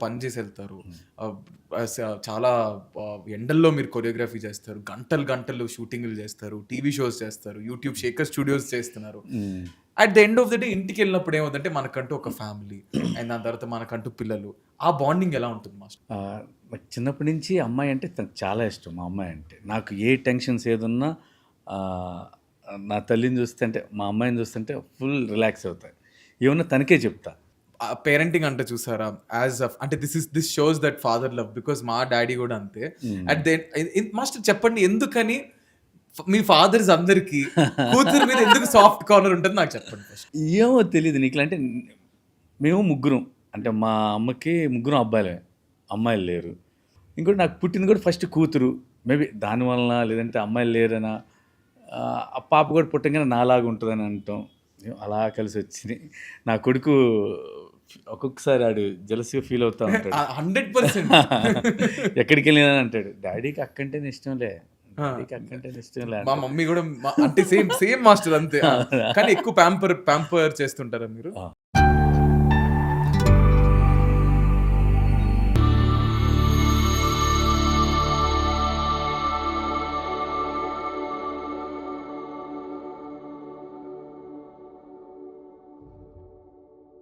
పని చేసి వెళ్తారు. ఆహ్, చాలా ఎండల్లో మీరు కొరియోగ్రఫీ చేస్తారు. గంటలు గంటలు షూటింగ్‌లు చేస్తారు. టీవీ షోస్ చేస్తారు. యూట్యూబ్ షేకర్ స్టూడియోస్ చేస్తున్నారు. Hmm. At the end of the day ఇంటికెళ్ళినప్పుడు ఏమవుద్దంటే మనకంటూ ఒక ఫ్యామిలీ అండ్ దాని తర్వాత మనకంటూ పిల్లలు. ఆ బాండింగ్ ఎలా ఉంటుంది మాస్టర్? నాకు చిన్నప్పటి నుంచి అమ్మాయి అంటే తనకు చాలా ఇష్టం. మా అమ్మాయి అంటే. నాకు ఏ టెన్షన్స్ ఏదున్నా ఆహ్, నా తల్లిని చూస్తుంటే, మా అమ్మాయిని చూస్తుంటే ఫుల్ రిలాక్స్ అవుతా. ఏమన్నా తనకే చెప్తా. పేరెంటింగ్ అంటే చూసారా? అంటే this shows that father love because మా డ్యాడీ గూడా అంతే. హ్మ్. అట్ ద మాస్టర్ చెప్పండి ఎందుకని మీ ఫాదర్స్ అందరికి కూతురు మీద ఎందుకు సాఫ్ట్ కార్నర్ ఉంటది నాకు చెప్పండి ఫస్ట్? ఏమో తెలీదు నీకులా అంటే మేము ముగ్గురం. అంటే మా అమ్మకి ముగ్గురం అబ్బాయిలే. అమ్మాయిలు లేరు. ఇంకోటి నాకు పుట్టింది కూడా ఫస్ట్ కూతురు. మేబీ దానివలన లేదంటే అమ్మాయిలు లేరనా ఆ పాప కూడా పుట్టంగానే నాలాగా ఉంటదని అనటం. ఏమో అలా కలిసొచ్చినాయి. నా కొడుకు ఒక్కొక్కసారి ఆడు జెలస్‌గా ఫీల్ అవుతా ఉంటాడు. 100% ఎక్కడికెళ్ళినా అంటాడు, "డాడీకి అక్కంటేనే ఇష్టంలే. ఆ! డాడీకి అక్కంటేనే ఇష్టంలే" మా అంటాడు. మమ్మీ గూడా అంటే సేమ్ మాస్టర్ అంతే. కానీ ఎక్కువ ప్యాంపర్ చేస్తుంటారా మీరు? ఆ!